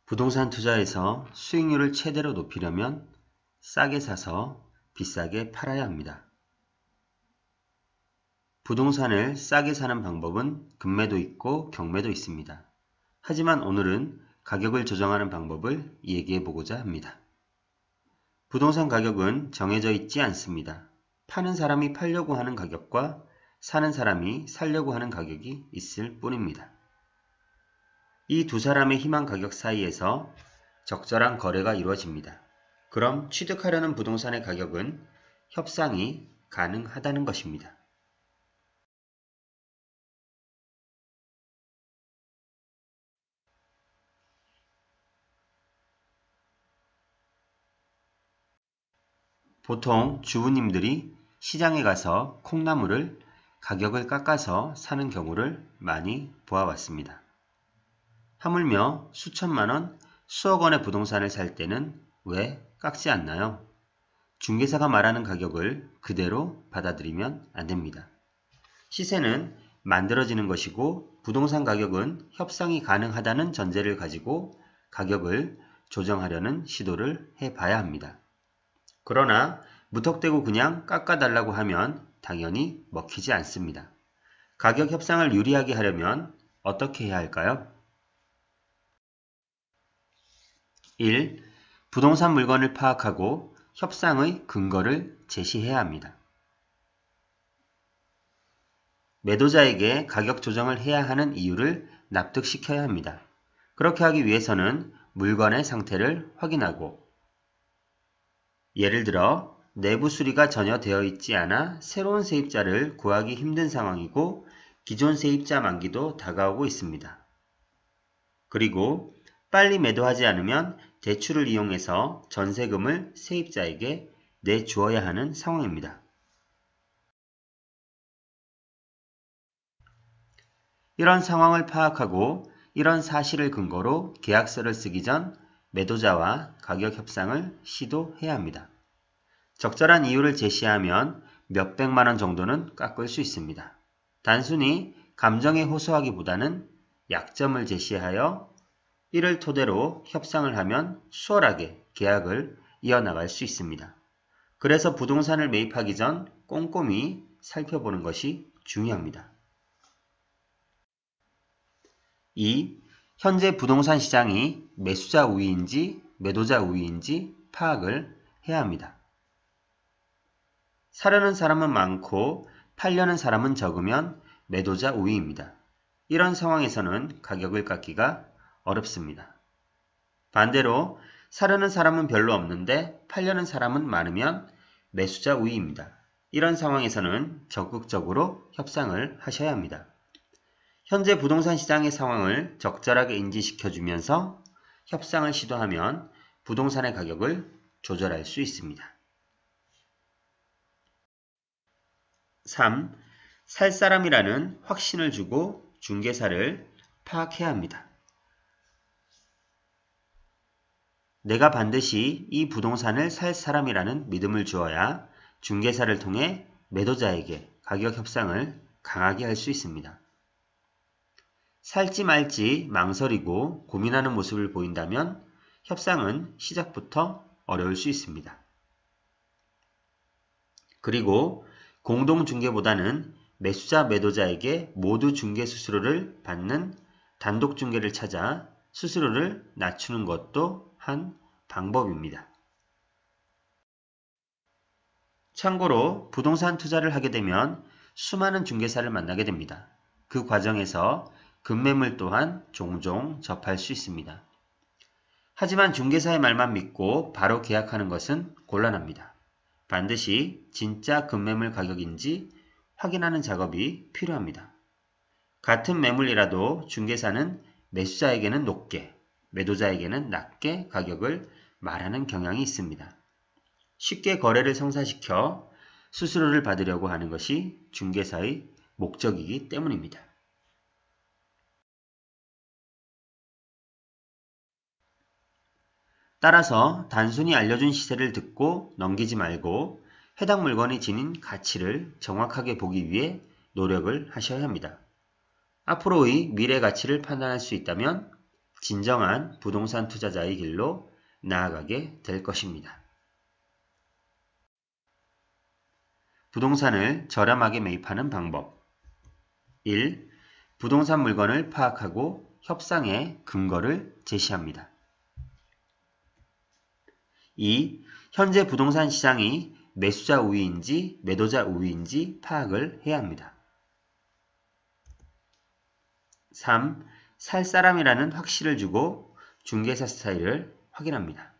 부동산 투자에서 수익률을 최대로 높이려면 싸게 사서 비싸게 팔아야 합니다. 부동산을 싸게 사는 방법은 급매도 있고 경매도 있습니다. 하지만 오늘은 가격을 조정하는 방법을 얘기해 보고자 합니다. 부동산 가격은 정해져 있지 않습니다. 파는 사람이 팔려고 하는 가격과 사는 사람이 살려고 하는 가격이 있을 뿐입니다. 이 두 사람의 희망 가격 사이에서 적절한 거래가 이루어집니다. 그럼 취득하려는 부동산의 가격은 협상이 가능하다는 것입니다. 보통 주부님들이 시장에 가서 콩나물을 가격을 깎아서 사는 경우를 많이 보아왔습니다. 하물며 수천만원, 수억원의 부동산을 살 때는 왜 깎지 않나요? 중개사가 말하는 가격을 그대로 받아들이면 안 됩니다. 시세는 만들어지는 것이고 부동산 가격은 협상이 가능하다는 전제를 가지고 가격을 조정하려는 시도를 해봐야 합니다. 그러나 무턱대고 그냥 깎아달라고 하면 당연히 먹히지 않습니다. 가격 협상을 유리하게 하려면 어떻게 해야 할까요? 1. 부동산 물건을 파악하고 협상의 근거를 제시해야 합니다. 매도자에게 가격 조정을 해야 하는 이유를 납득시켜야 합니다. 그렇게 하기 위해서는 물건의 상태를 확인하고 예를 들어 내부 수리가 전혀 되어 있지 않아 새로운 세입자를 구하기 힘든 상황이고 기존 세입자 만기도 다가오고 있습니다. 그리고 빨리 매도하지 않으면 대출을 이용해서 전세금을 세입자에게 내주어야 하는 상황입니다. 이런 상황을 파악하고 이런 사실을 근거로 계약서를 쓰기 전 매도자와 가격 협상을 시도해야 합니다. 적절한 이유를 제시하면 몇백만원 정도는 깎을 수 있습니다. 단순히 감정에 호소하기보다는 약점을 제시하여 이를 토대로 협상을 하면 수월하게 계약을 이어나갈 수 있습니다. 그래서 부동산을 매입하기 전 꼼꼼히 살펴보는 것이 중요합니다. 2. 현재 부동산 시장이 매수자 우위인지 매도자 우위인지 파악을 해야 합니다. 사려는 사람은 많고 팔려는 사람은 적으면 매도자 우위입니다. 이런 상황에서는 가격을 깎기가 어렵습니다. 반대로 사려는 사람은 별로 없는데 팔려는 사람은 많으면 매수자 우위입니다. 이런 상황에서는 적극적으로 협상을 하셔야 합니다. 현재 부동산 시장의 상황을 적절하게 인지시켜주면서 협상을 시도하면 부동산의 가격을 조절할 수 있습니다. 3. 살 사람이라는 확신을 주고 중개사를 파악해야 합니다. 내가 반드시 이 부동산을 살 사람이라는 믿음을 주어야 중개사를 통해 매도자에게 가격 협상을 강하게 할 수 있습니다. 살지 말지 망설이고 고민하는 모습을 보인다면 협상은 시작부터 어려울 수 있습니다. 그리고 공동중개보다는 매수자 매도자에게 모두 중개 수수료를 받는 단독중개를 찾아 수수료를 낮추는 것도 한 방법입니다. 참고로 부동산 투자를 하게 되면 수많은 중개사를 만나게 됩니다. 그 과정에서 급매물 또한 종종 접할 수 있습니다. 하지만 중개사의 말만 믿고 바로 계약하는 것은 곤란합니다. 반드시 진짜 급매물 가격인지 확인하는 작업이 필요합니다. 같은 매물이라도 중개사는 매수자에게는 높게, 매도자에게는 낮게 가격을 말하는 경향이 있습니다. 쉽게 거래를 성사시켜 수수료를 받으려고 하는 것이 중개사의 목적이기 때문입니다. 따라서 단순히 알려준 시세를 듣고 넘기지 말고 해당 물건이 지닌 가치를 정확하게 보기 위해 노력을 하셔야 합니다. 앞으로의 미래 가치를 판단할 수 있다면 진정한 부동산 투자자의 길로 나아가게 될 것입니다. 부동산을 저렴하게 매입하는 방법 1. 부동산 물건을 파악하고 협상의 근거를 제시합니다. 2. 현재 부동산 시장이 매수자 우위인지 매도자 우위인지 파악을 해야 합니다. 3. 살 사람이라는 확신을 주고 중개사 스타일을 확인합니다.